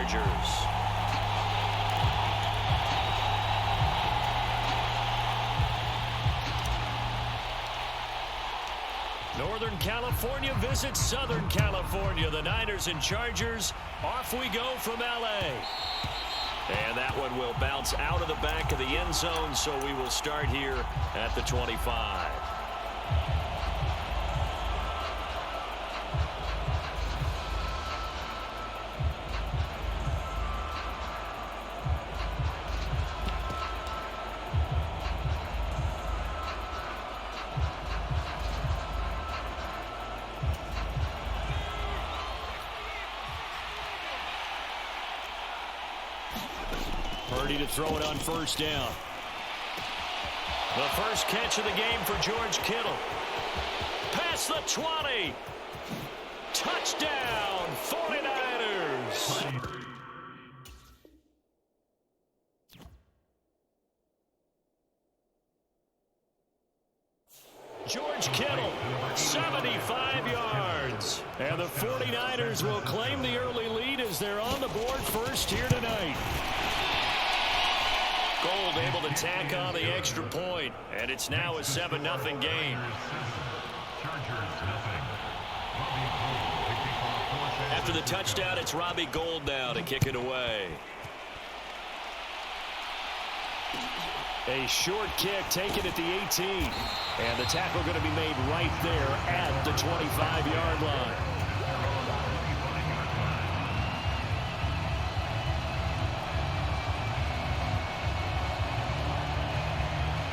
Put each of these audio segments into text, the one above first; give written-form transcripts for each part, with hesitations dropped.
Chargers. Northern California visits Southern California. The Niners and Chargers, off we go from L.A. And that one will bounce out of the back of the end zone, so we will start here at the 25. Purdy to throw it on first down. The first catch of the game for George Kittle. Past the 20. Touchdown, 49ers. George Kittle, 75 yards. And the 49ers will claim the early lead as they're on the board first here tonight. Gold able to tack on the extra point, and it's now a 7-0 game. After the touchdown, it's Robbie Gould now to kick it away. A short kick taken at the 18, and the tackle going to be made right there at the 25-yard line.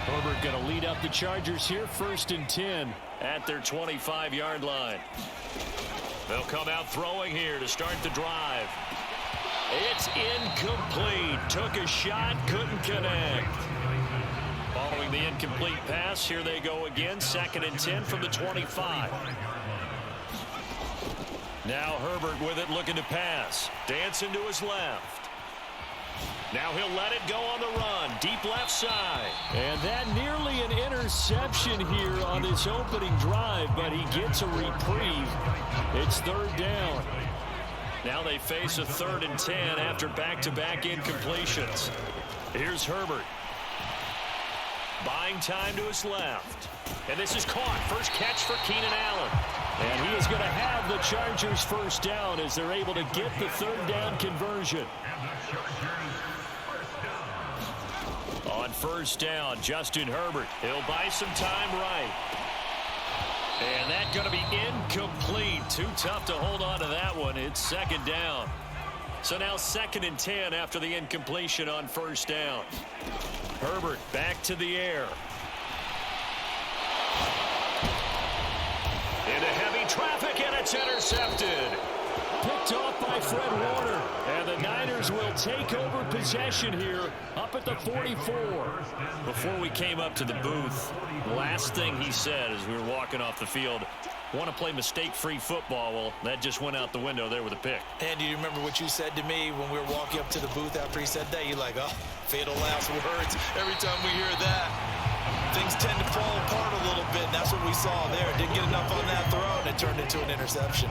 Herbert going to lead up the Chargers here, 1st and 10 at their 25-yard line. They'll come out throwing here to start the drive. It's incomplete. Took a shot, couldn't connect. Following the incomplete pass, here they go again, 2nd and 10 from the 25. Now Herbert with it, looking to pass. Dancing to his left. Now he'll let it go on the run. Deep left side. And that nearly an interception here on this opening drive, but he gets a reprieve. It's 3rd down. Now they face a 3rd and 10 after back-to-back incompletions. Here's Herbert. Buying time to his left. And this is caught. First catch for Keenan Allen. And he is going to have the Chargers first down as they're able to get the 3rd down conversion. On first down, Justin Herbert. He'll buy some time right. And that's going to be incomplete. Too tough to hold on to that one. It's 2nd down. So now 2nd and 10 after the incompletion on first down. Herbert back to the air. Into heavy traffic, and it's intercepted. Picked off by Fred Warner. And the Niners will take over possession here up at the 44. Before we came up to the booth, the last thing he said as we were walking off the field, want to play mistake-free football. Well, that just went out the window there with a pick. And do you remember what you said to me when we were walking up to the booth after he said that? You're like, oh, fatal last words. Every time we hear that, things tend to fall apart a little bit, and that's what we saw there. Didn't get enough on that throw, and it turned into an interception.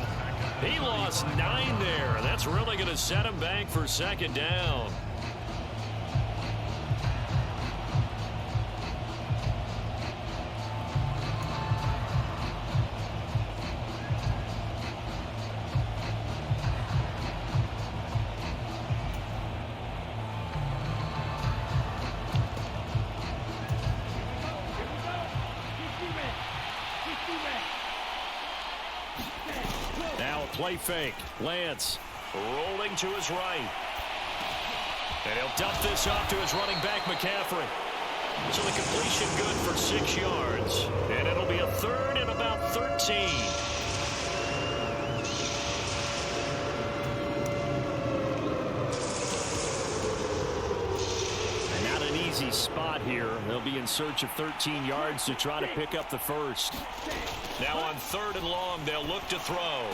He lost 9 there. That's really going to set him back for 2nd down. Play fake. Lance rolling to his right. And he'll dump this off to his running back, McCaffrey. So the completion good for 6 yards. And it'll be a 3rd and about 13. And not an easy spot here. They'll be in search of 13 yards to try to pick up the first. Now on 3rd and long, they'll look to throw.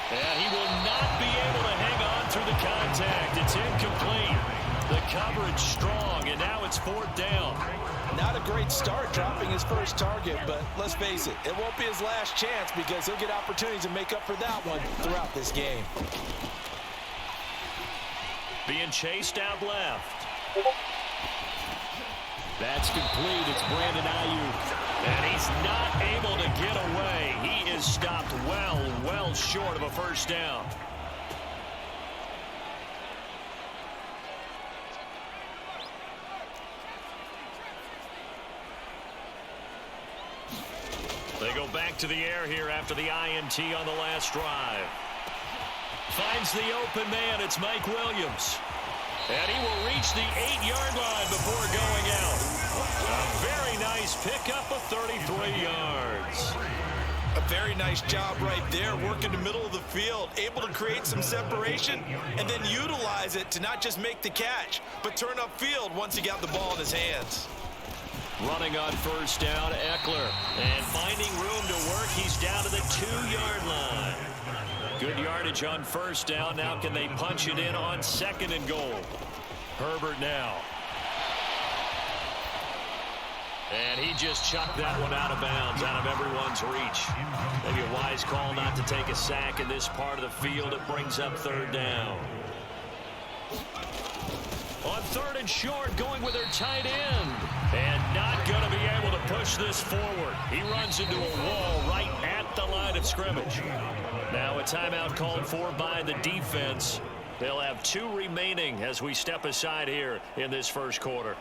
And he will not be able to hang on through the contact. It's incomplete. The coverage strong, and now it's 4th down. Not a great start dropping his first target, but let's face it, it won't be his last chance because he'll get opportunities to make up for that one throughout this game. being chased out left. That's complete. It's Brandon Ayuk. And he's not able to get away. He is stopped well short of a first down. They go back to the air here after the INT on the last drive. Finds the open man. It's Mike Williams. And he will reach the 8-yard line before going out. A very nice pickup of 33 yards. A very nice job right there, working the middle of the field, able to create some separation and then utilize it to not just make the catch, but turn upfield once he got the ball in his hands. Running on first down, Eckler. And finding room to work, he's down to the 2-yard line. Good yardage on first down. Now can they punch it in on second and goal? Herbert now. And he just chucked that one out of bounds, out of everyone's reach. Maybe a wise call not to take a sack in this part of the field. It brings up third down. On third and short, going with their tight end. And not going to be able to push this forward. He runs into a wall right at the line of scrimmage. Now a timeout called for by the defense. They'll have 2 remaining as we step aside here in this first quarter.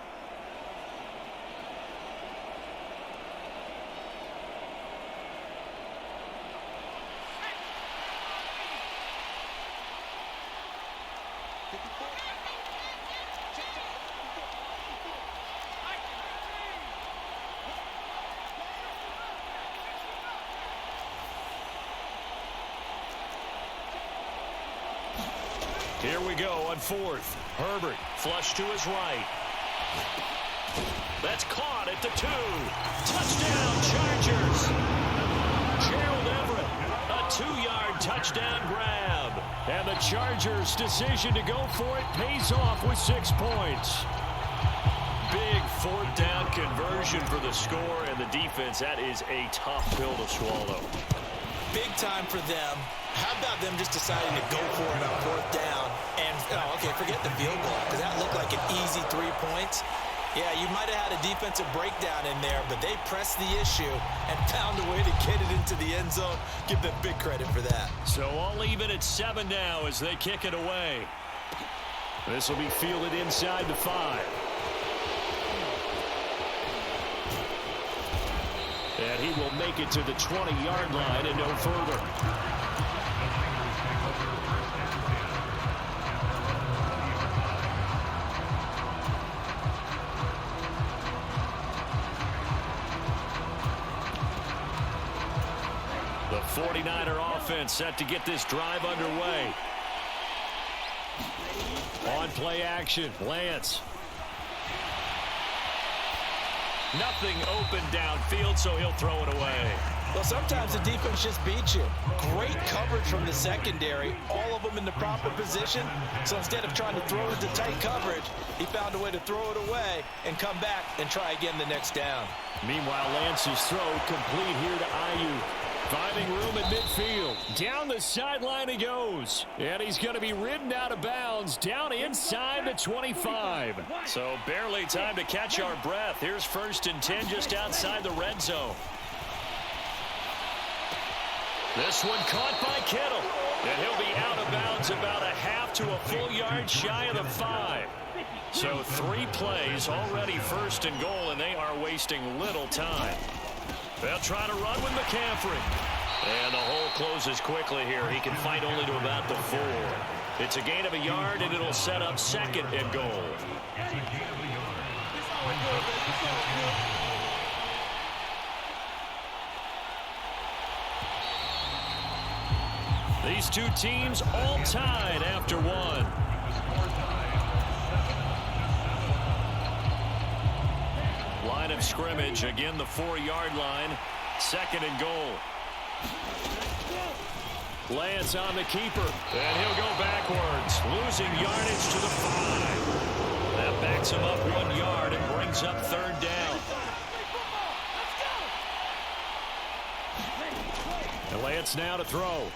Here we go on fourth. Herbert flush to his right. That's caught at the 2. Touchdown, Chargers. Gerald Everett, a 2-yard touchdown grab. And the Chargers' decision to go for it pays off with 6 points. Big fourth down conversion for the score, and the defense, that is a tough pill to swallow. Big time for them. How about them just deciding to go for it on fourth down? And, okay, forget the field goal, because that looked like an easy 3 points. Yeah, you might have had a defensive breakdown in there, but they pressed the issue and found a way to get it into the end zone. Give them big credit for that. So all even at 7 now as they kick it away. This will be fielded inside the 5. And he will make it to the 20-yard line and no further. The 49er offense set to get this drive underway. On play action, Lance. Nothing open downfield, so he'll throw it away. Well, sometimes the defense just beats you. Great coverage from the secondary, all of them in the proper position. So instead of trying to throw into tight coverage, he found a way to throw it away and come back and try again the next down. Meanwhile, Lance's throw complete here to Ayuk. Finding room at midfield. Down the sideline he goes. And he's going to be ridden out of bounds down inside the 25. So barely time to catch our breath. Here's 1st and 10 just outside the red zone. This one caught by Kittle. And he'll be out of bounds about a half to a full yard shy of the 5. So 3 plays already 1st and goal, and they are wasting little time. They'll try to run with McCaffrey. And the hole closes quickly here. He can fight only to about the 4. It's a gain of a yard, and it'll set up 2nd and goal. These 2 teams all tied after 1. Line of scrimmage, again the 4-yard line, 2nd and goal. Lance on the keeper, and he'll go backwards, losing yardage to the 5. That backs him up 1 yard and brings up 3rd down. And Lance now to throw.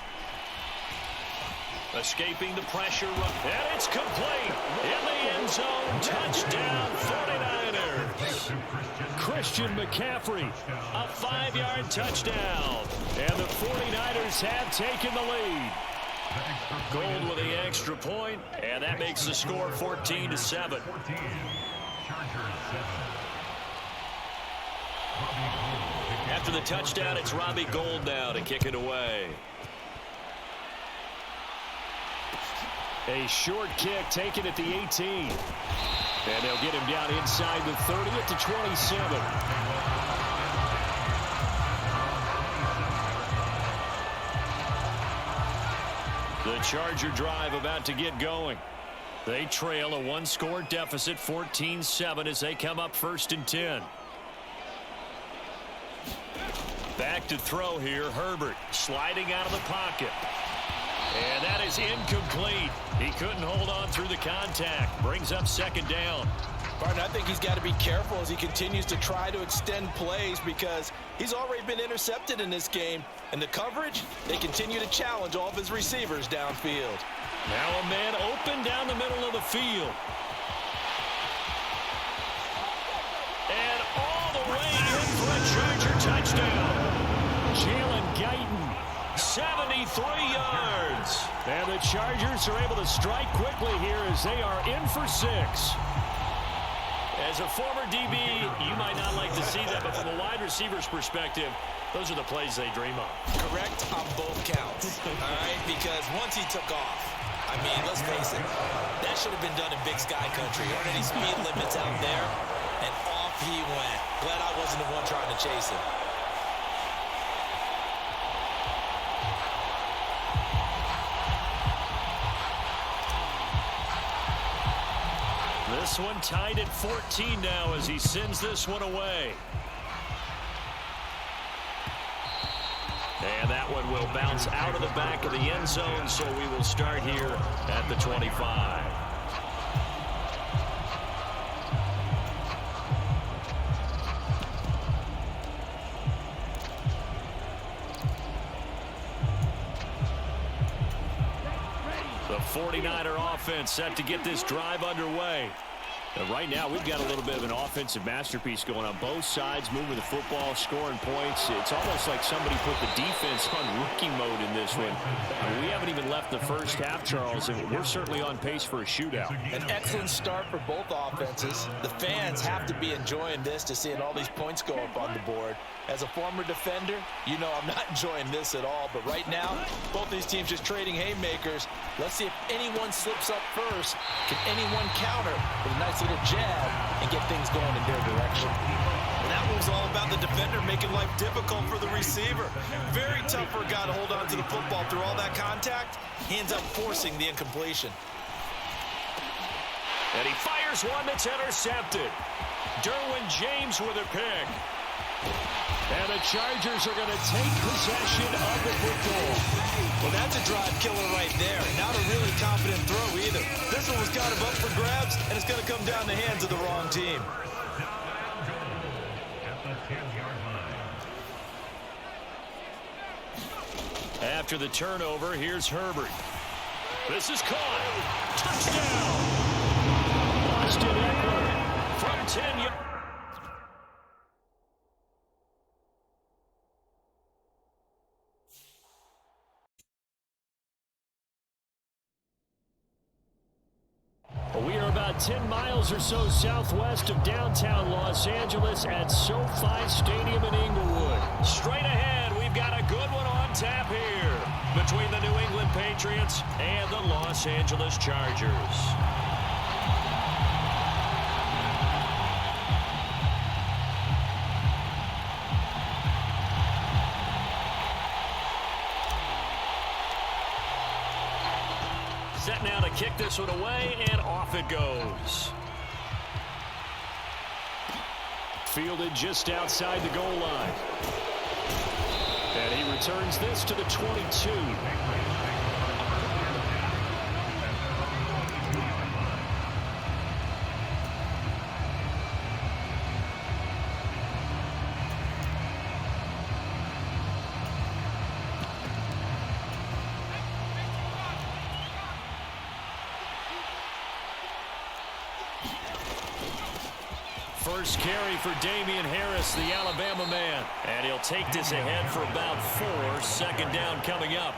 Escaping the pressure run, and it's complete. end zone. Touchdown, 49ers. Christian McCaffrey, a 5-yard touchdown. And the 49ers have taken the lead. Gold with the extra point, and that makes the score 14-7. After the touchdown, it's Robbie Gould now to kick it away. A short kick taken at the 18. And they'll get him down inside the 30 at the 27. The Charger drive about to get going. They trail a one-score deficit, 14-7, as they come up 1st and 10. Back to throw here, Herbert sliding out of the pocket. And that is incomplete. He couldn't hold on through the contact. Brings up 2nd down. Partner, I think he's got to be careful as he continues to try to extend plays because he's already been intercepted in this game. And the coverage, they continue to challenge all of his receivers downfield. Now a man open down the middle of the field. And all the way in for a Charger touchdown. Jalen Guyton, 73 yards. And the Chargers are able to strike quickly here as they are in for 6. As a former DB, you might not like to see that, but from a wide receiver's perspective, those are the plays they dream of. Correct on both counts, all right? Because once he took off, I mean, let's face it, that should have been done in Big Sky Country. Aren't any speed limits out there? And off he went. Glad I wasn't the one trying to chase him. This one tied at 14 now as he sends this one away. And that one will bounce out of the back of the end zone, so we will start here at the 25. The 49er offense set to get this drive underway. And right now, we've got a little bit of an offensive masterpiece going on both sides, moving the football, scoring points. It's almost like somebody put the defense on rookie mode in this one. We haven't even left the first half, Charles, and we're certainly on pace for a shootout. An excellent start for both offenses. The fans have to be enjoying this to seeing all these points go up on the board. As a former defender, you know I'm not enjoying this at all. But right now, both these teams just trading haymakers. Let's see if anyone slips up first. Can anyone counter with a nice little jab and get things going in their direction? And that was all about the defender making life difficult for the receiver. Very tough for a guy to hold on to the football through all that contact. He ends up forcing the incompletion. And he fires one that's intercepted. Derwin James with a pick. And the Chargers are going to take possession of the football. Well, that's a drive killer right there. Not a really confident throw either. This one was kind of up for grabs, and it's going to come down the hands of the wrong team. After the turnover, here's Herbert. This is caught. Touchdown. Austin Eckler from 10 yards. We are about 10 miles or so southwest of downtown Los Angeles at SoFi Stadium in Inglewood. Straight ahead, we've got a good one on tap here between the New England Patriots and the Los Angeles Chargers. Set now to kick this one away, and off it goes. Fielded just outside the goal line. And he returns this to the 22. First carry for Damian Harris, the Alabama man. And he'll take this ahead for about 4. Second down coming up.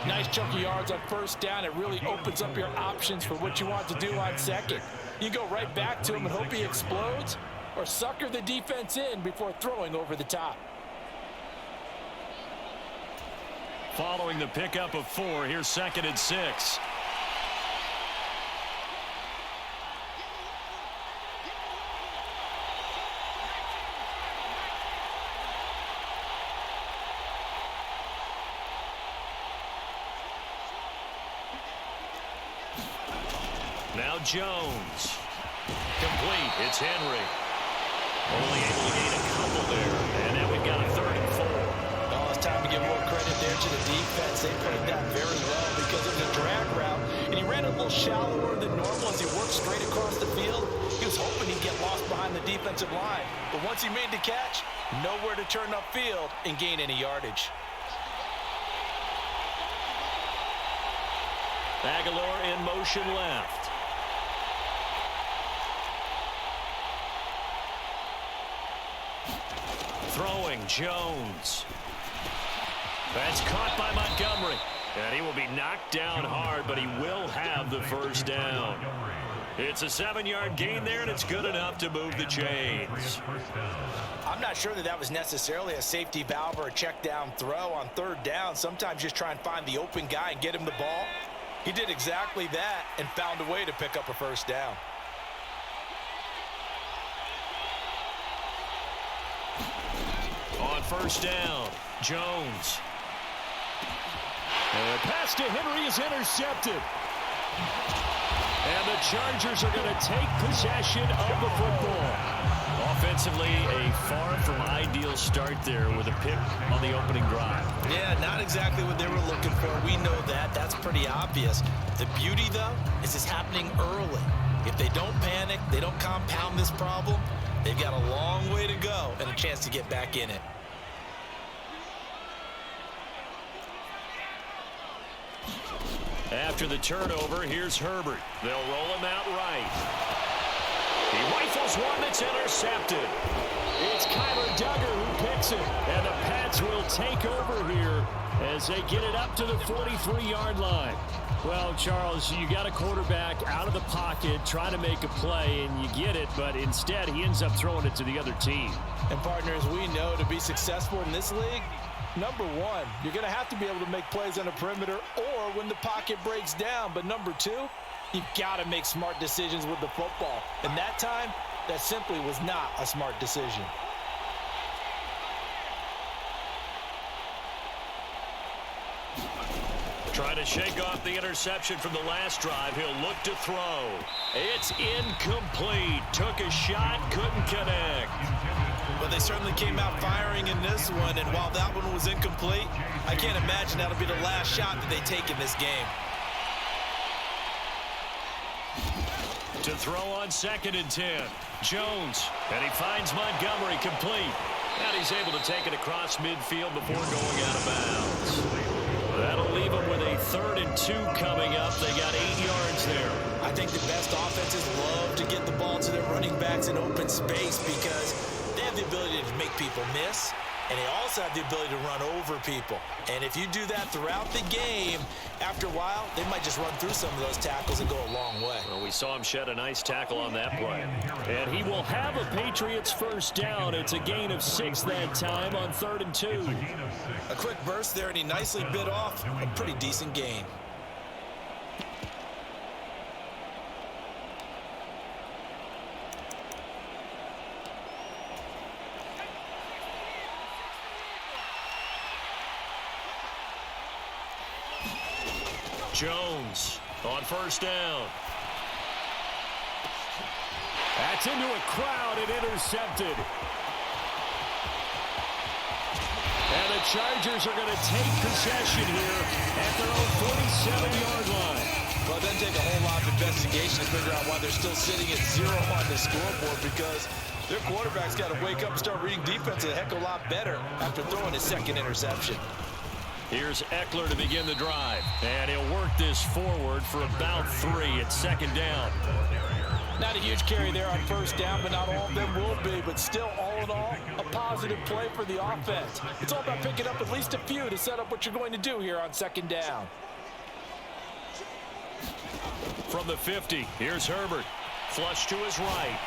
Nice chunk of yards on first down. It really opens up your options for what you want to do on second. You go right back to him and hope he explodes, or sucker the defense in before throwing over the top. Following the pickup of 4, here's 2nd and 6. Now Jones. Complete. It's Henry. Only able to gain a couple there. And now we've got a 3rd and 4. Well, it's time to give more credit there to the defense. They played that very well because it was a drag route, and he ran a little shallower than normal as he worked straight across the field. He was hoping he'd get lost behind the defensive line. But once he made the catch, nowhere to turn upfield and gain any yardage. Aguilar in motion left. Throwing, Jones. That's caught by Montgomery. And he will be knocked down hard, but he will have the first down. It's a 7-yard gain there, and it's good enough to move the chains. I'm not sure that was necessarily a safety valve or a check down throw on 3rd down. Sometimes just try and find the open guy and get him the ball. He did exactly that and found a way to pick up a first down. On first down, Jones. And the pass to Henry is intercepted. And the Chargers are going to take possession of the football. Offensively, a far from ideal start there with a pick on the opening drive. Yeah, not exactly what they were looking for. We know that. That's pretty obvious. The beauty, though, is it's happening early. If they don't panic, they don't compound this problem, they've got a long way to go and a chance to get back in it. After the turnover, here's Herbert. They'll roll him out right. He rifles one that's intercepted. It's Kyler Duggar who picks it. And the Pats will take over here as they get it up to the 43-yard line. Well, Charles, you got a quarterback out of the pocket trying to make a play, and you get it, but instead he ends up throwing it to the other team. And partners, we know to be successful in this league, number one, you're going to have to be able to make plays on the perimeter or when the pocket breaks down. But number two, you've got to make smart decisions with the football. And that time, that simply was not a smart decision. Trying to shake off the interception from the last drive. He'll look to throw. It's incomplete. Took a shot, couldn't connect. But they certainly came out firing in this one, and while that one was incomplete, I can't imagine that'll be the last shot that they take in this game. To throw on 2nd and 10. Jones, and he finds Montgomery complete. And he's able to take it across midfield before going out of bounds. That'll leave them with a 3rd and 2 coming up. They got 8 yards there. I think the best offenses love to get the ball to their running backs in open space because they have the ability to make people miss, and they also have the ability to run over people. And if you do that throughout the game, after a while, they might just run through some of those tackles and go a long way. Well, we saw him shed a nice tackle on that play. And he will have a Patriots first down. It's a gain of 6 that time on 3rd and 2. A quick burst there, and he nicely bit off a pretty decent gain. Jones on first down. That's into a crowd and intercepted. And the Chargers are going to take possession here at their own 47-yard line. Well, it doesn't take a whole lot of investigation to figure out why they're still sitting at 0 on the scoreboard, because their quarterback's got to wake up and start reading defense a heck of a lot better after throwing his 2nd interception. Here's Eckler to begin the drive. And he'll work this forward for about 3 at 2nd down. Not a huge carry there on first down, but not all of them will be. But still, all in all, a positive play for the offense. It's all about picking up at least a few to set up what you're going to do here on second down. From the 50, here's Herbert. Flush to his right.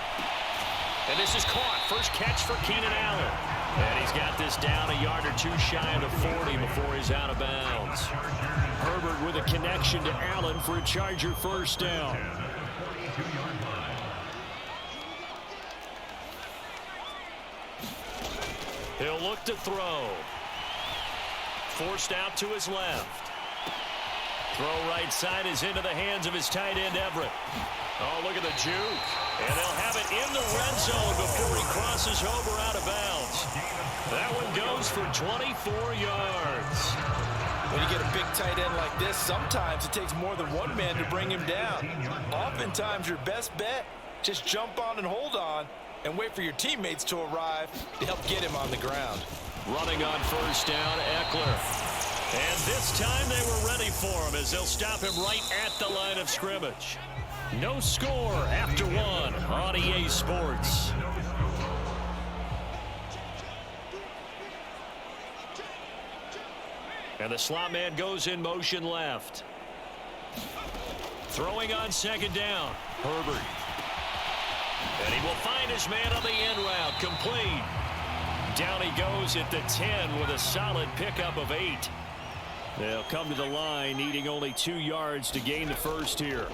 And this is caught. First catch for Keenan Allen. And he's got this down a yard or two shy of the 40 before he's out of bounds. Herbert with a connection to Allen for a Charger first down. He'll look to throw. Forced out to his left. Throw right side is into the hands of his tight end, Everett. Oh, look at the juke. And they'll have it in the red zone before he crosses over out of bounds. That one goes for 24 yards. When you get a big tight end like this, sometimes it takes more than one man to bring him down. Oftentimes, your best bet, just jump on and hold on and wait for your teammates to arrive to help get him on the ground. Running on first down, Eckler. And this time they were ready for him as they'll stop him right at the line of scrimmage. No score after one on EA Sports. And the slot man goes in motion left. Throwing on second down, Herbert. And he will find his man on the end route, complete. Down he goes at the 10 with a solid pickup of 8. They'll come to the line, needing only 2 yards to gain the first here.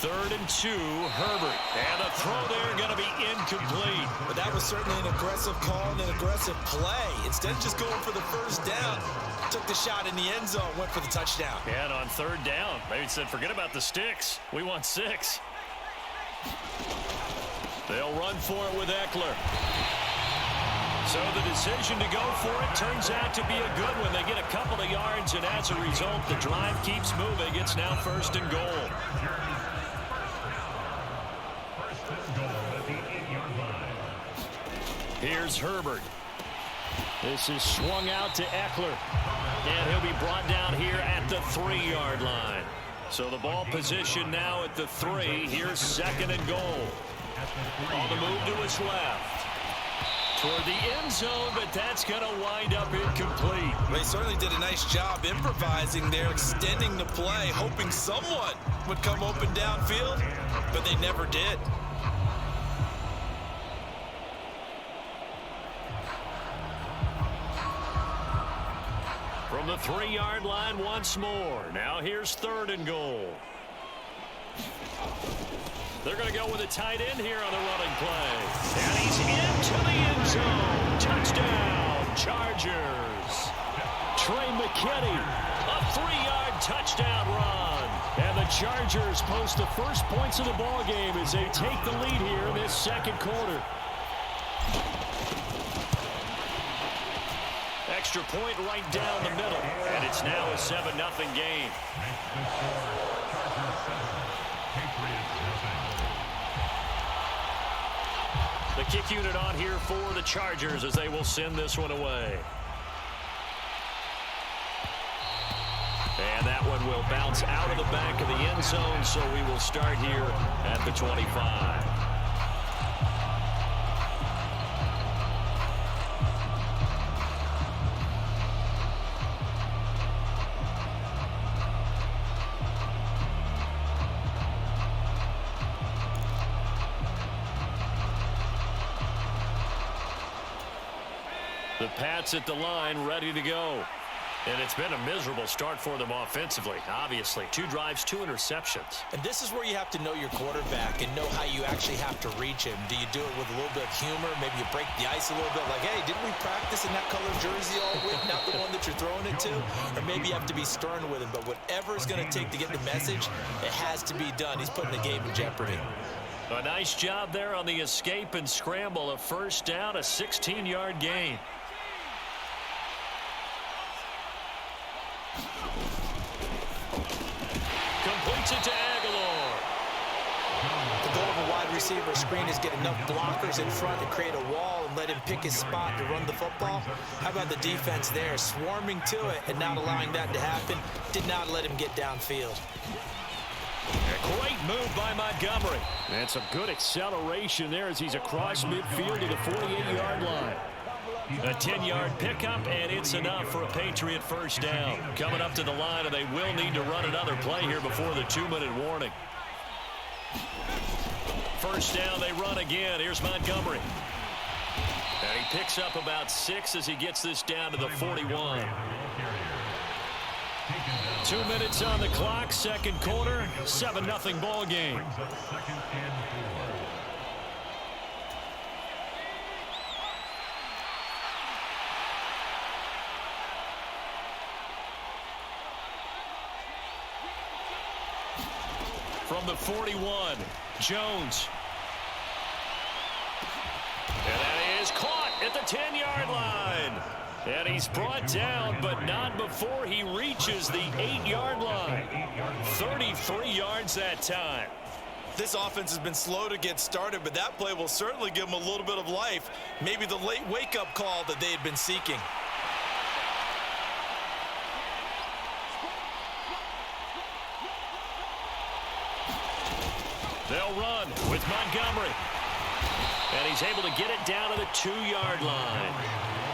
3rd and 2, Herbert. And the throw there going to be incomplete. But that was certainly an aggressive call and an aggressive play. Instead of just going for the first down, took the shot in the end zone, went for the touchdown. And on 3rd down, they said, forget about the sticks. We want 6. They'll run for it with Eckler. So the decision to go for it turns out to be a good one. They get a couple of yards, and as a result, the drive keeps moving. It's now 1st and goal. Here's Herbert. This is swung out to Eckler. And he'll be brought down here at the 3-yard line. So the ball position now at the 3. Here's 2nd and goal. On the move to his left. Toward the end zone, but that's going to wind up incomplete. They certainly did a nice job improvising there, extending the play, hoping someone would come open downfield, but they never did. From the 3-yard line once more. Now here's 3rd and goal. They're going to go with a tight end here on the running play. And he's into the end zone. Touchdown, Chargers. Trey McKinney. A 3-yard touchdown run. And the Chargers post the first points of the ball game as they take the lead here in this second quarter. Extra point right down the middle. And it's now a 7-0 game. The kick unit on here for the Chargers as they will send this one away. And that one will bounce out of the back of the end zone, so we will start here at the 25. The Pats at the line, ready to go. And it's been a miserable start for them offensively, obviously. 2 drives, 2 interceptions. And this is where you have to know your quarterback and know how you actually have to reach him. Do you do it with a little bit of humor? Maybe you break the ice a little bit, like, hey, didn't we practice in that color jersey all week, not the one that you're throwing it to? Or maybe you have to be stern with him. But whatever it's going to take to get the message, it has to be done. He's putting the game in jeopardy. A nice job there on the escape and scramble. A first down, a 16-yard gain. Completes it to Aguilar. The goal of a wide receiver screen is get enough blockers in front to create a wall and let him pick his spot to run the football. How about the defense there, swarming to it and not allowing that to happen? Did not let him get downfield. Great move by Montgomery. And some good acceleration there as he's across midfield to the 48-yard line. A 10-yard pickup, and it's enough for a Patriot first down. Coming up to the line, and they will need to run another play here before the 2-minute warning. First down, they run again. Here's Montgomery. And he picks up about 6 as he gets this down to the 41. 2 minutes on the clock, second quarter, 7-0 ball game. From the 41, Jones. And that is caught at the 10-yard line. And he's brought down, but not before he reaches the 8-yard line. 33 yards that time. This offense has been slow to get started, but that play will certainly give them a little bit of life. Maybe the late wake-up call that they had been seeking. They'll run with Montgomery. And he's able to get it down to the 2-yard line.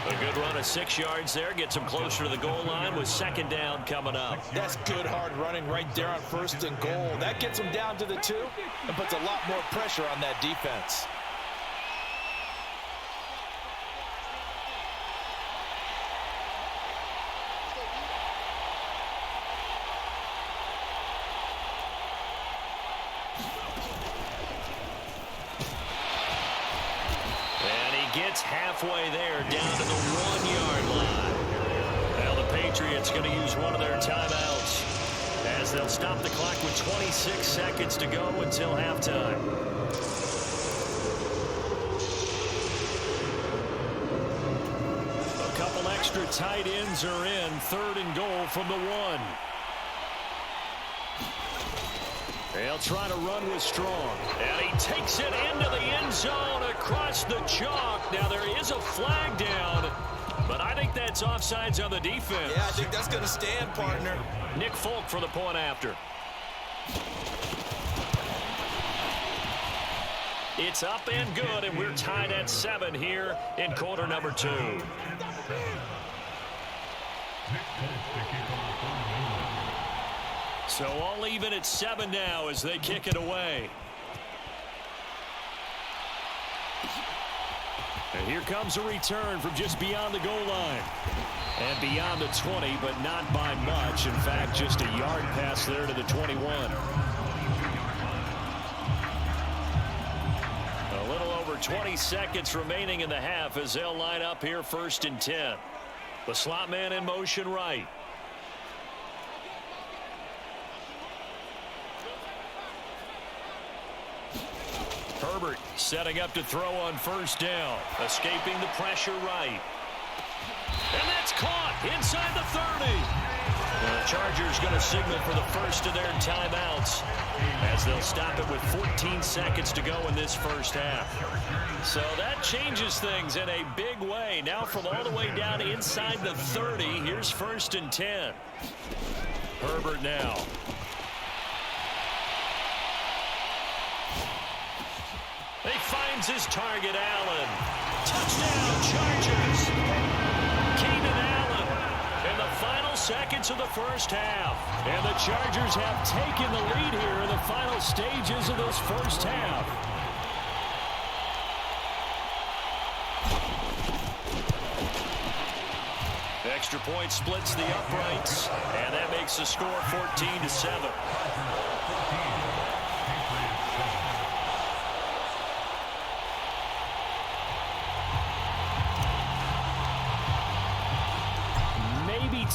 A good run of 6 yards there. Gets him closer to the goal line with second down coming up. That's good hard running right there on first and goal. That gets him down to the 2 and puts a lot more pressure on that defense. Halfway there, down to the 1-yard line. Now the Patriots going to use one of their timeouts as they'll stop the clock with 26 seconds to go until halftime. A couple extra tight ends are in. Third and goal from the 1. They'll try to run with Strong. And he takes it into the end zone across the chalk. Now there is a flag down, but I think that's offsides on the defense. Yeah, I think that's going to stand, partner. Nick Folk for the point after. It's up and good, and we're tied at 7 here in quarter number 2. So all even at 7 now as they kick it away. And here comes a return from just beyond the goal line. And beyond the 20, but not by much. In fact, just a yard pass there to the 21. A little over 20 seconds remaining in the half as they'll line up here first and 10. The slot man in motion right. Herbert setting up to throw on first down. Escaping the pressure right. And that's caught inside the 30. The Chargers going to signal for the first of their timeouts as they'll stop it with 14 seconds to go in this first half. So that changes things in a big way. Now from all the way down inside the 30, here's first and 10. Herbert now. He finds his target, Allen. Touchdown, Chargers. Keenan Allen in the final seconds of the first half. And the Chargers have taken the lead here in the final stages of this first half. Extra point splits the uprights, and that makes the score 14-7.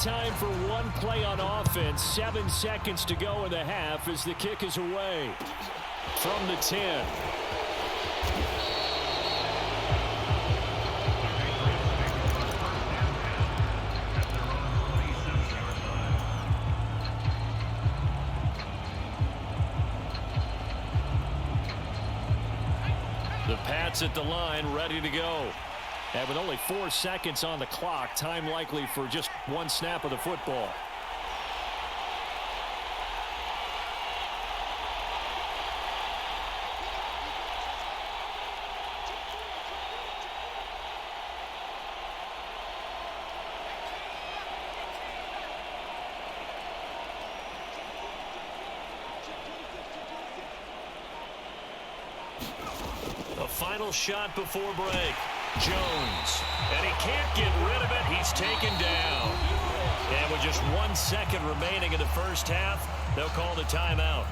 Time for one play on offense. 7 seconds to go in the half as the kick is away from the 10. The Pats at the line, ready to go. And with only 4 seconds on the clock, time likely for just one snap of the football. final shot before break. Jones. And he can't get rid of it. He's taken down. And with just 1 second remaining in the first half, they'll call the timeout.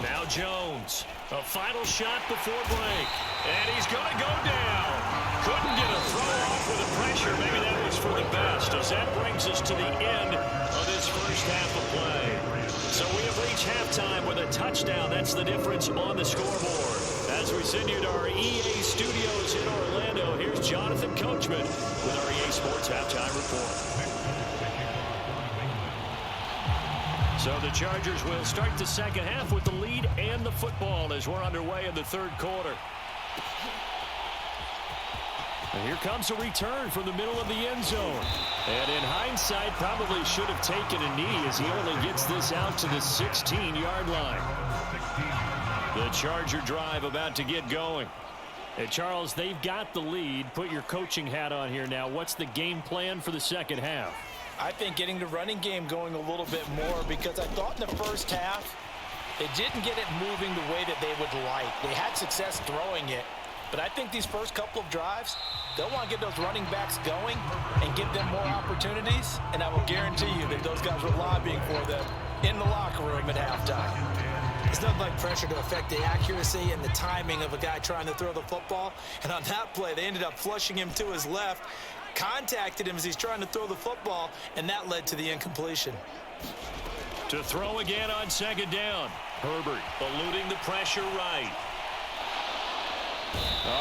Now Jones, a final shot before break, and he's going to go down. Couldn't get a throw off with the pressure. Maybe that was for the best, as that brings us to the end of this first half of play. So we have reached halftime with a touchdown. That's the difference on the scoreboard. As we send you to our EA studios in Orlando, here's Jonathan Coachman with our EA Sports Halftime Report. So the Chargers will start the second half with the lead and the football as we're underway in the third quarter. And here comes a return from the middle of the end zone. And in hindsight, probably should have taken a knee as he only gets this out to the 16-yard line. The Charger drive about to get going. And Charles, they've got the lead. Put your coaching hat on here now. What's the game plan for the second half? I think getting the running game going a little bit more, because I thought in the first half they didn't get it moving the way that they would like. They had success throwing it, but I think these first couple of drives, they'll want to get those running backs going and give them more opportunities, and I will guarantee you that those guys were lobbying for them in the locker room at halftime. It's nothing like pressure to affect the accuracy and the timing of a guy trying to throw the football, and on that play they ended up flushing him to his left, contacted him as he's trying to throw the football, and that led to the incompletion. To throw again on second down. Herbert eluding the pressure right.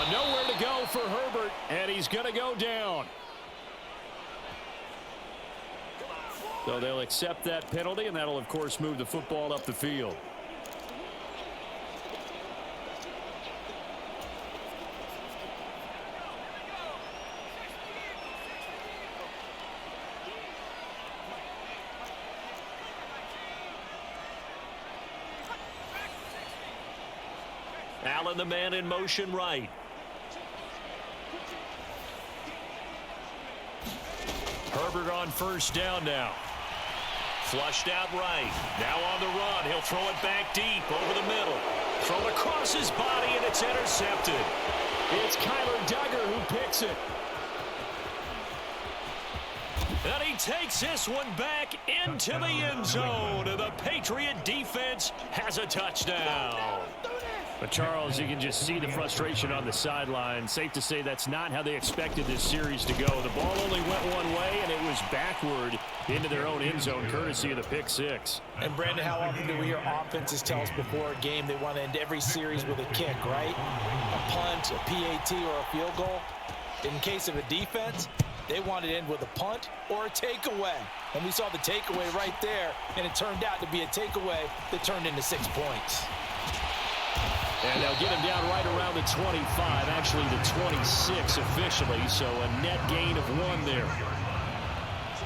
Nowhere to go for Herbert, and he's going to go down. So they'll accept that penalty, and that'll, of course, move the football up the field. Allen, the man in motion right. Herbert on first down now. Flushed out right. Now on the run. He'll throw it back deep over the middle. Thrown across his body, and it's intercepted. It's Kyler Duggar who picks it. And he takes this one back into the end zone. And the Patriot defense has a touchdown. But, Charles, you can just see the frustration on the sideline. Safe to say that's not how they expected this series to go. The ball only went one way, and it was backward into their own end zone, courtesy of the pick six. And, Brandon, how often do we hear offenses tell us before a game they want to end every series with a kick, right? A punt, a PAT, or a field goal. In case of a defense, they want to end with a punt or a takeaway. And we saw the takeaway right there, and it turned out to be a takeaway that turned into 6 points. And they'll get him down right around the 25, actually the 26 officially, so a net gain of 1 there.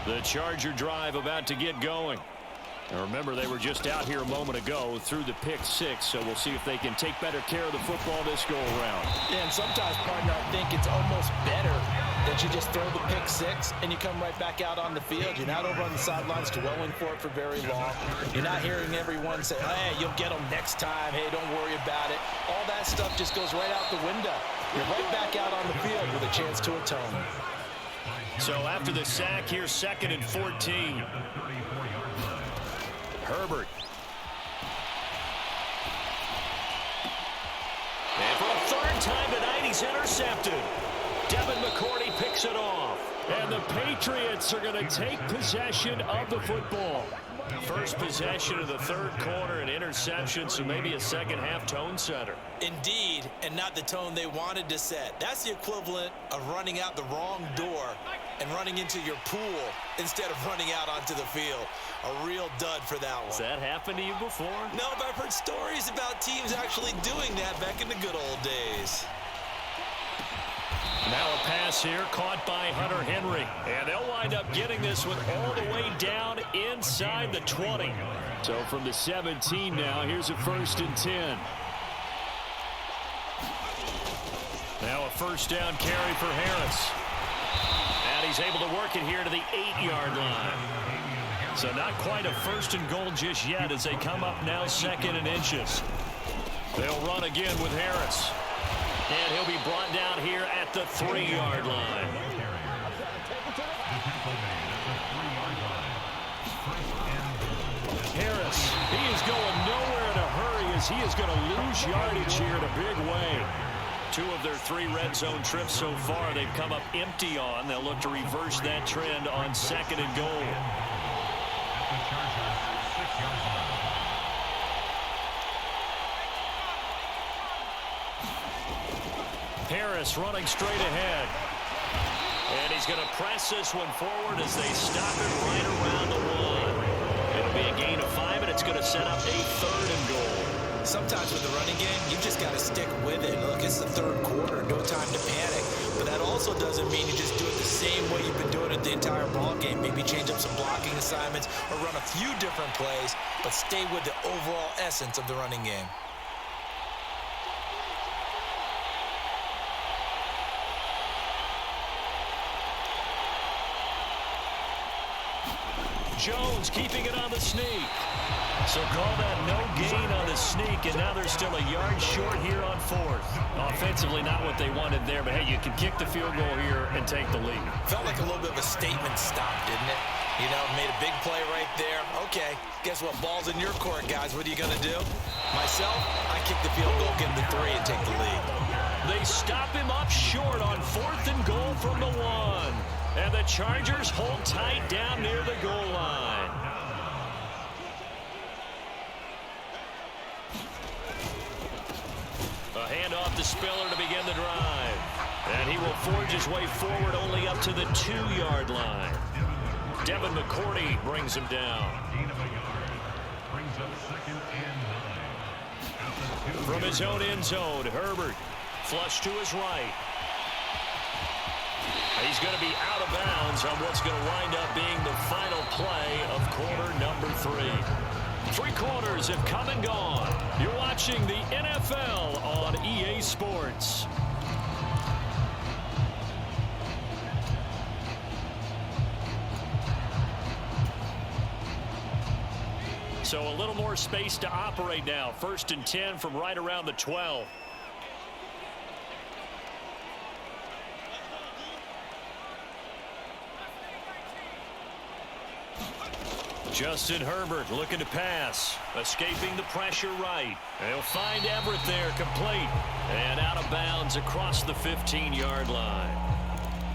The Charger drive about to get going. And remember, they were just out here a moment ago through the pick six, so we'll see if they can take better care of the football this go-around. Yeah, and sometimes, partner, I think it's almost better that you just throw the pick six and you come right back out on the field. You're not over on the sidelines dwelling for it for very long. You're not hearing everyone say, hey, you'll get them next time. Hey, don't worry about it. All that stuff just goes right out the window. You're right back out on the field with a chance to atone. So after the sack, here's 2nd and 14. Herbert. And for the 3rd time tonight, he's intercepted. Devin McCourty picks it off. And the Patriots are going to take possession of the football. First possession of the 3rd quarter, an interception, so maybe a second-half tone setter. Indeed, and not the tone they wanted to set. That's the equivalent of running out the wrong door and running into your pool instead of running out onto the field. A real dud for that one. Has that happened to you before? No, but I've heard stories about teams actually doing that back in the good old days. Now a pass here caught by Hunter Henry. And they'll wind up getting this one all the way down inside the 20. So from the 17 now, here's a 1st and 10. Now a first down carry for Harris. And he's able to work it here to the 8-yard line. So not quite a first and goal just yet as they come up now second and inches. They'll run again with Harris. And he'll be brought down here at the 3-yard line. Harris, he is going nowhere in a hurry as he is going to lose yardage here in a big way. 2 of their 3 red zone trips so far they've come up empty on. They'll look to reverse that trend on second and goal. Harris running straight ahead. And he's going to press this one forward as they stop it right around the 1. It'll be a gain of 5, and it's going to set up a 3rd and goal. Sometimes with the running game, you've just got to stick with it. Look, it's the 3rd quarter, no time to panic. But that also doesn't mean you just do it the same way you've been doing it the entire ball game. Maybe change up some blocking assignments or run a few different plays, but stay with the overall essence of the running game. Jones keeping it on the sneak. So call that no gain on the sneak, and now they're still a yard short here on 4th. Offensively, not what they wanted there, but hey, you can kick the field goal here and take the lead. Felt like a little bit of a statement stop, didn't it? You know, made a big play right there. Okay, guess what? Ball's in your court, guys. What are you going to do? Myself, I kick the field goal, get him the 3, and take the lead. They stop him up short on 4th and goal from the 1. And the Chargers hold tight down near the goal line. A handoff to Spiller to begin the drive. And he will forge his way forward only up to the 2-yard line. Devin McCourty brings him down. From his own end zone, Herbert flush to his right. He's going to be out of bounds on what's going to wind up being the final play of quarter number 3. 3 quarters have come and gone. You're watching the NFL on EA Sports. So a little more space to operate now. 1st and 10 from right around the 12. Justin Herbert looking to pass. Escaping the pressure right. They'll find Everett there, complete. And out of bounds across the 15-yard line.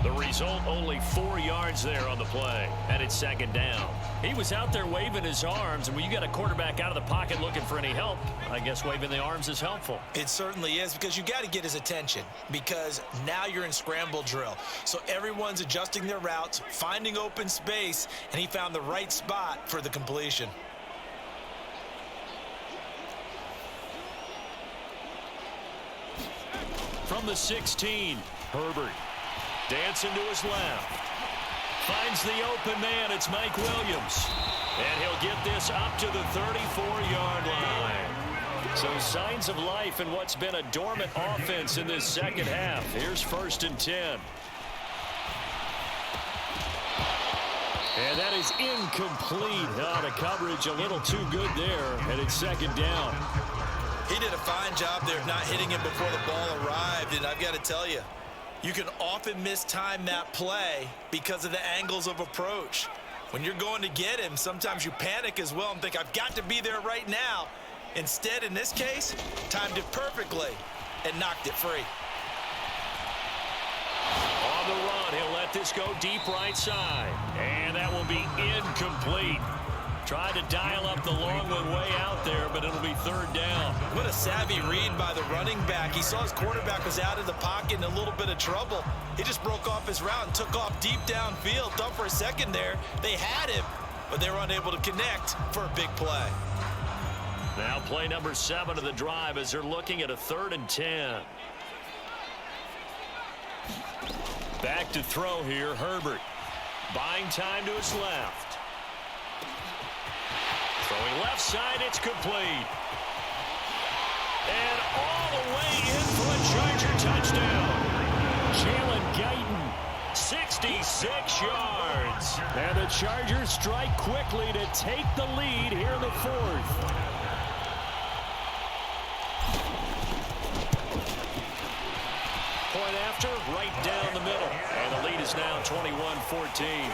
The result, only 4 yards there on the play. And it's 2nd down. He was out there waving his arms, and when you got a quarterback out of the pocket looking for any help, I guess waving the arms is helpful. It certainly is, because you got to get his attention, because now you're in scramble drill. So everyone's adjusting their routes, finding open space, and he found the right spot for the completion. From the 16, Herbert. Dancing to his left. Finds the open man. It's Mike Williams. And he'll get this up to the 34-yard line. So signs of life in what's been a dormant offense in this 2nd half. Here's 1st and 10. And that is incomplete. The coverage a little too good there. And it's 2nd down. He did a fine job there of not hitting him before the ball arrived. And I've got to tell you, you can often mistime that play because of the angles of approach. When you're going to get him, sometimes you panic as well and think, I've got to be there right now. Instead, in this case, timed it perfectly and knocked it free. On the run, he'll let this go deep right side. And that will be incomplete. Tried to dial up the long one way out there, but it'll be 3rd down. What a savvy read by the running back. He saw his quarterback was out of the pocket in a little bit of trouble. He just broke off his route and took off deep downfield. Thought for a second there they had him, but they were unable to connect for a big play. Now play number 7 of the drive as they're looking at a 3rd and 10. Back to throw here, Herbert. Buying time to his left. Throwing left side, it's complete. And all the way in for a Charger touchdown. Jalen Guyton, 66 yards. And the Chargers strike quickly to take the lead here in the fourth. Point after, right down the middle. And the lead is now 21-14.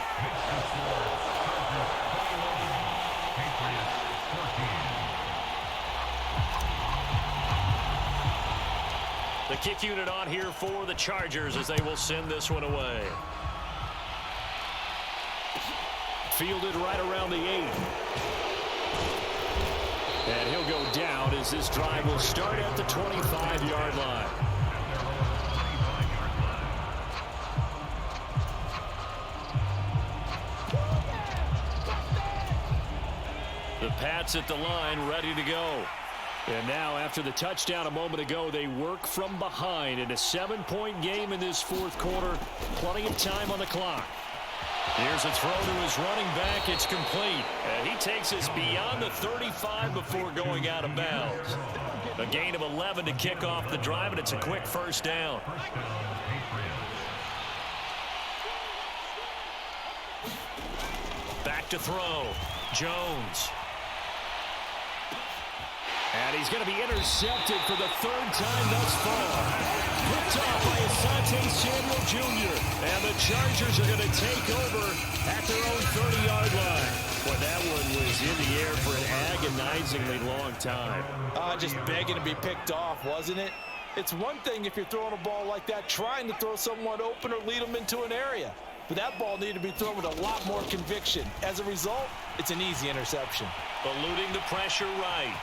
The kick unit on here for the Chargers as they will send this one away. Fielded right around the 8. And he'll go down as this drive will start at the 25-yard line. The Pats at the line, ready to go. And now, after the touchdown a moment ago, they work from behind in a 7-point game in this fourth quarter. Plenty of time on the clock. Here's a throw to his running back. It's complete. And he takes us beyond the 35 before going out of bounds. A gain of 11 to kick off the drive, and it's a quick first down. Back to throw. Jones. And he's going to be intercepted for the third time thus far. Picked off by Asante Samuel Jr. And the Chargers are going to take over at their own 30-yard line. Boy, that one was in the air for an agonizingly long time. Just begging to be picked off, wasn't it? It's one thing if you're throwing a ball like that, trying to throw someone open or lead them into an area. But that ball needed to be thrown with a lot more conviction. As a result, it's an easy interception. Eluding the pressure right.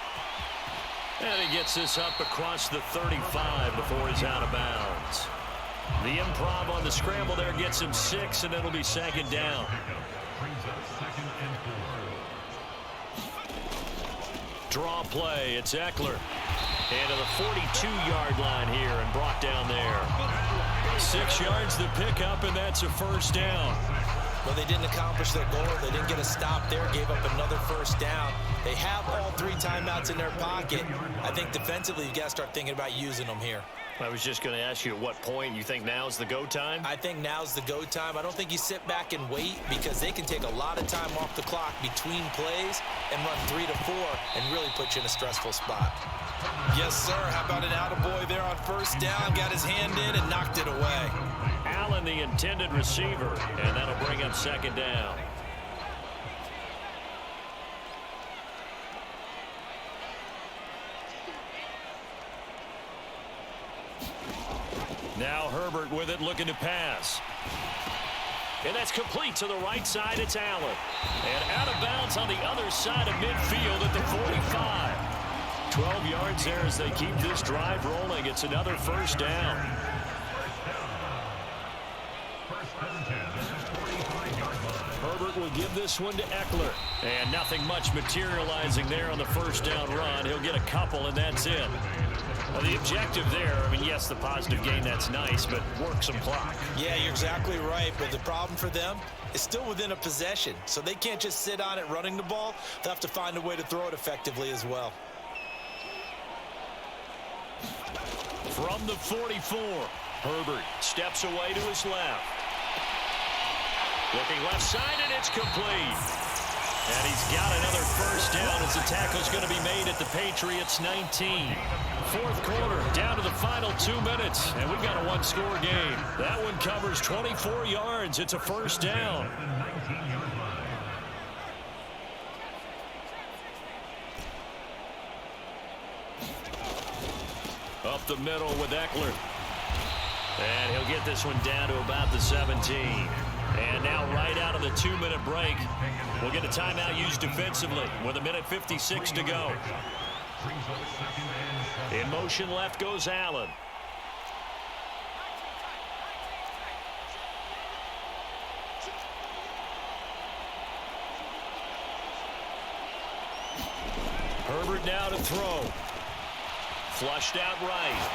And he gets this up across the 35 before he's out of bounds. The improv on the scramble there gets him 6, and it'll be second down. Draw play. It's Eckler. Into the 42-yard line here and brought down there. 6 yards to pick up, and that's a first down. Well, they didn't accomplish their goal. They didn't get a stop there, gave up another first down. They have all 3 timeouts in their pocket. I think defensively, you've got to start thinking about using them here. I was just going to ask you at what point you think now's the go time? I think now's the go time. I don't think you sit back and wait because they can take a lot of time off the clock between plays and run 3 to 4 and really put you in a stressful spot. Yes, sir. How about an attaboy there on first down? Got his hand in and knocked it away. Allen, the intended receiver, and that'll bring up second down. Now Herbert with it, looking to pass. And that's complete to the right side. It's Allen. And out of bounds on the other side of midfield at the 45. 12 yards there as they keep this drive rolling. It's another first down. Herbert will give this one to Eckler. And nothing much materializing there on the first down run. He'll get a couple, and that's it. Well, the objective there, I mean, yes, the positive gain, that's nice, but work some clock. Yeah, you're exactly right, but the problem for them is still within a possession, so they can't just sit on it running the ball. They'll have to find a way to throw it effectively as well. From the 44, Herbert steps away to his left. Looking left side, and it's complete. And he's got another first down as the tackle's going to be made at the Patriots 19. Fourth quarter, down to the final 2 minutes, and we've got a one-score game. That one covers 24 yards. It's a first down. Up the middle with Eckler. And he'll get this one down to about the 17. And now right out of the 2-minute break, we'll get a timeout used defensively with 1:56 to go. In motion left goes Allen. Herbert now to throw. Flushed out right.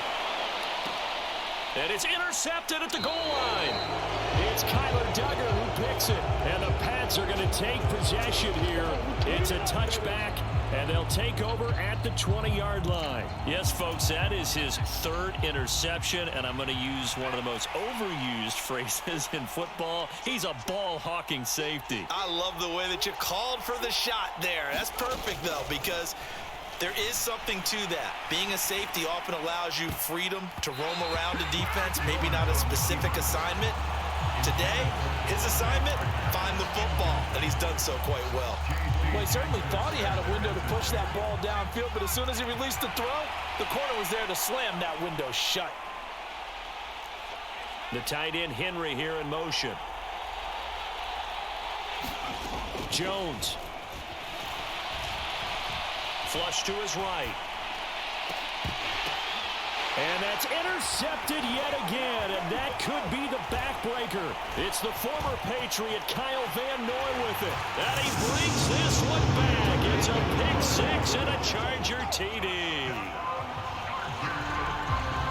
And it's intercepted at the goal line. It's Kyler Duggar who picks it. And the Pats are going to take possession here. It's a touchback And they'll take over at the 20-yard line. Yes, folks, that is his third interception, and I'm going to use one of the most overused phrases in football. He's a ball-hawking safety. I love the way that you called for the shot there. That's perfect, though, because there is something to that. Being a safety often allows you freedom to roam around a defense, maybe not a specific assignment. Today, his assignment, find the football, and he's done so quite well. Well, he certainly thought he had a window to push that ball downfield, but as soon as he released the throw, the corner was there to slam that window shut. The tight end Henry here in motion. Jones. Flush to his right. And that's intercepted yet again, and that could be the backbreaker. It's the former Patriot Kyle Van Noy with it. And he brings this one back. It's a pick six and a Charger TD.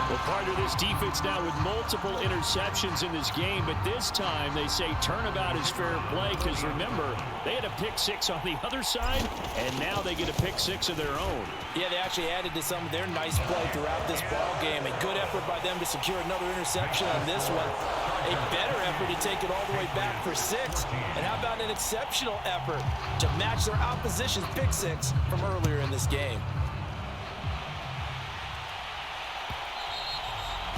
Well, part of this defense now with multiple interceptions in this game, but this time they say turnabout is fair play because, remember, they had a pick six on the other side, and now they get a pick six of their own. Yeah, they actually added to some of their nice play throughout this ball game. A good effort by them to secure another interception on this one. A better effort to take it all the way back for six. And how about an exceptional effort to match their opposition's pick six from earlier in this game?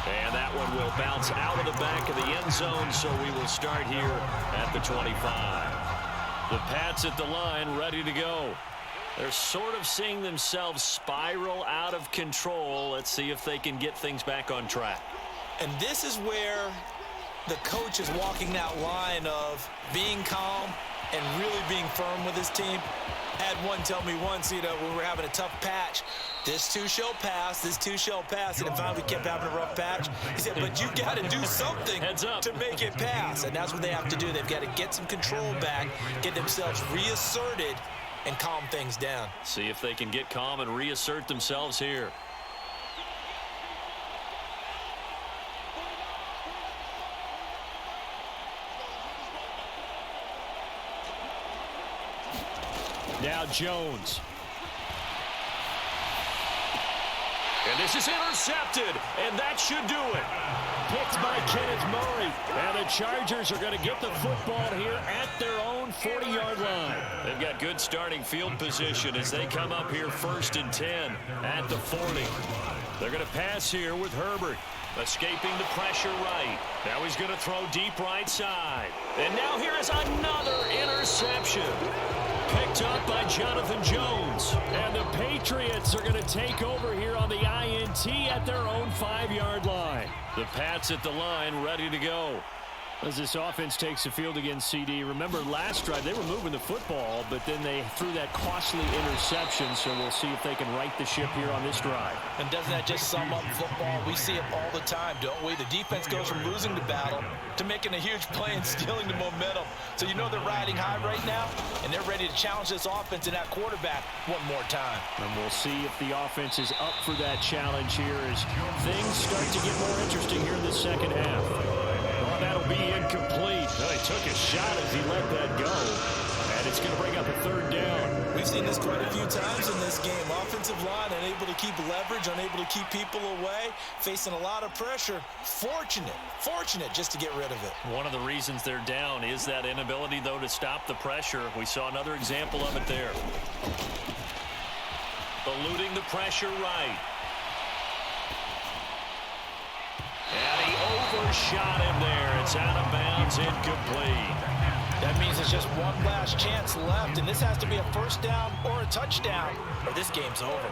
And that one will bounce out of the back of the end zone, so we will start here at the 25. The Pats at the line, ready to go. They're sort of seeing themselves spiral out of control. Let's see if they can get things back on track. And this is where the coach is walking that line of being calm and really being firm with his team. Had one tell me once, when we were having a tough patch, this too shall pass, this too shall pass, and then finally we kept having a rough patch. He said, but you got to do something to make it pass, and that's what they have to do. They've got to get some control back, get themselves reasserted, and calm things down. See if they can get calm and reassert themselves here. Now Jones. And this is intercepted, and that should do it. Picked by Kenneth Murray, and the Chargers are going to get the football here at their own 40-yard line. They've got good starting field position as they come up here 1st and 10 at the 40. They're going to pass here with Herbert. Escaping the pressure right. Now he's going to throw deep right side. And now here is another interception. Picked up by Jonathan Jones. And the Patriots are going to take over here on the INT at their own 5-yard line. The Pats at the line ready to go. As this offense takes the field against CD. Remember, last drive, they were moving the football, but then they threw that costly interception, so we'll see if they can right the ship here on this drive. And doesn't that just sum up football? We see it all the time, don't we? The defense goes from losing the battle to making a huge play and stealing the momentum. So you know they're riding high right now, and they're ready to challenge this offense and that quarterback one more time. And we'll see if the offense is up for that challenge here as things start to get more interesting here in the second half. Well, that'll be incomplete. Well, he took a shot as he let that go. And it's going to bring up a 3rd down. We've seen this quite a few times in this game. Offensive line unable to keep leverage, unable to keep people away, facing a lot of pressure. Fortunate just to get rid of it. One of the reasons they're down is that inability, though, to stop the pressure. We saw another example of it there. Eluding the pressure right. And he overshot him there. It's out of bounds, incomplete. That means there's just one last chance left, and this has to be a 1st down or a touchdown, or this game's over.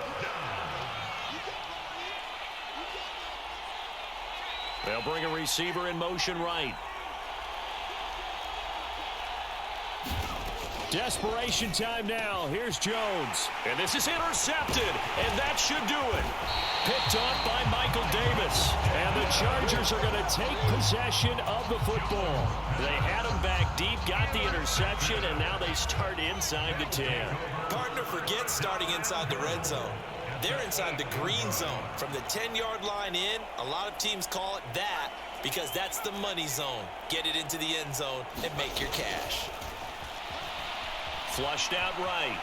They'll bring a receiver in motion right. Desperation time now. Here's Jones. And this is intercepted, and that should do it. Picked up by Michael Davis. And the Chargers are going to take possession of the football. They had him back deep, got the interception, and now they start inside the 10. Partner forgets starting inside the red zone. They're inside the green zone. From the 10-yard line in, a lot of teams call it that because that's the money zone. Get it into the end zone and make your cash. Flushed out right.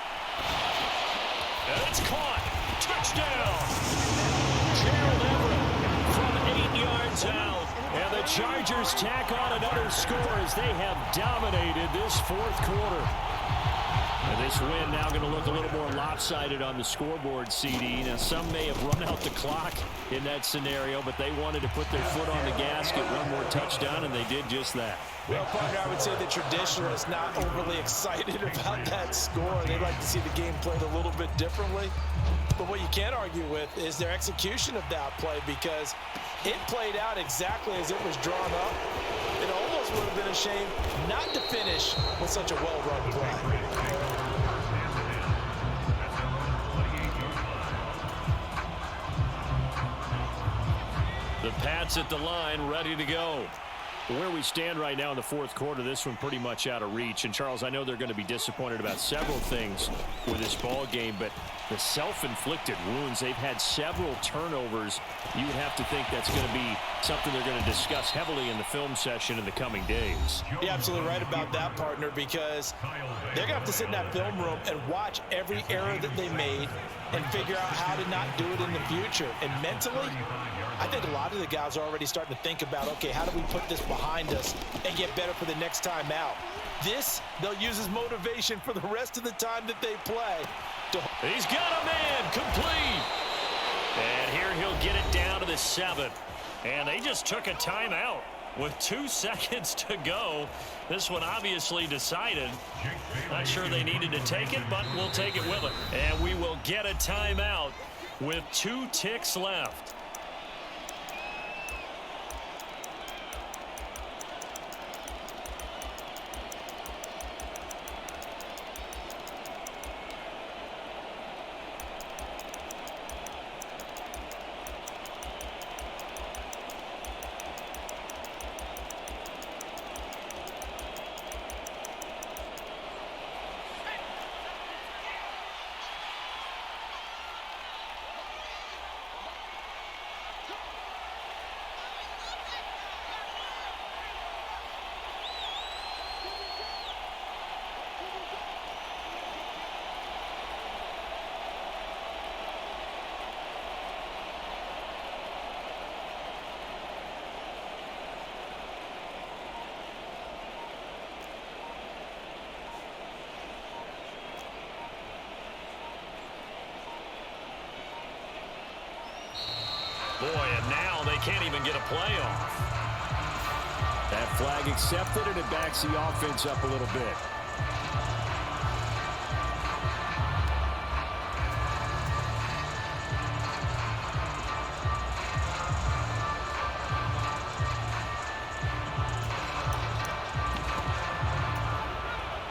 And it's caught. Touchdown. Gerald Everett from 8 yards out. And the Chargers tack on another score as they have dominated this fourth quarter. And this win now going to look a little more lopsided on the scoreboard, CD. Now, some may have run out the clock in that scenario, but they wanted to put their foot on the gas, get one more touchdown, and they did just that. Well, partner, I would say the traditionalists not overly excited about that score. They'd like to see the game played a little bit differently. But what you can't argue with is their execution of that play, because it played out exactly as it was drawn up. It almost would have been a shame not to finish with such a well-run play. The Pats at the line, ready to go. Where we stand right now in the fourth quarter, this one pretty much out of reach. And, Charles, I know they're going to be disappointed about several things with this ball game, but the self-inflicted wounds, they've had several turnovers. You would have to think that's going to be something they're going to discuss heavily in the film session in the coming days. You're absolutely right about that, partner, because they're going to have to sit in that film room and watch every error that they made and figure out how to not do it in the future. And mentally, I think a lot of the guys are already starting to think about, okay, how do we put this behind us and get better for the next time out? This, they'll use as motivation for the rest of the time that they play. He's got a man complete. And here he'll get it down to the 7. And they just took a timeout with 2 seconds to go. This one obviously decided. Not sure they needed to take it, but we'll take it with it. And we will get a timeout with 2 ticks left. Boy, and now they can't even get a play off. That flag accepted, and it backs the offense up a little bit.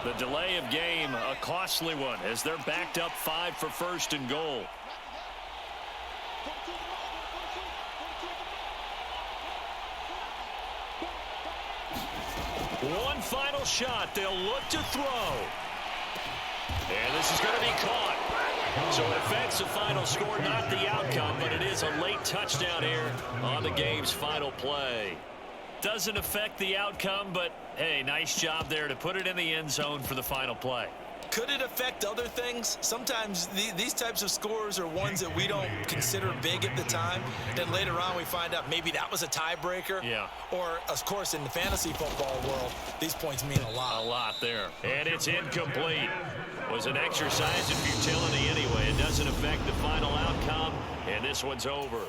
The delay of game, a costly one, as they're backed up 5 for first and goal. One final shot. They'll look to throw. And this is going to be caught. So it affects the final score, not the outcome, but it is a late touchdown here on the game's final play. Doesn't affect the outcome, but, hey, nice job there to put it in the end zone for the final play. Could it affect other things? Sometimes these types of scores are ones that we don't consider big at the time. Then later on we find out maybe that was a tiebreaker. Yeah. Or, of course, in the fantasy football world, these points mean a lot. A lot there. And it's incomplete. Was an exercise in futility anyway. It doesn't affect the final outcome, and this one's over.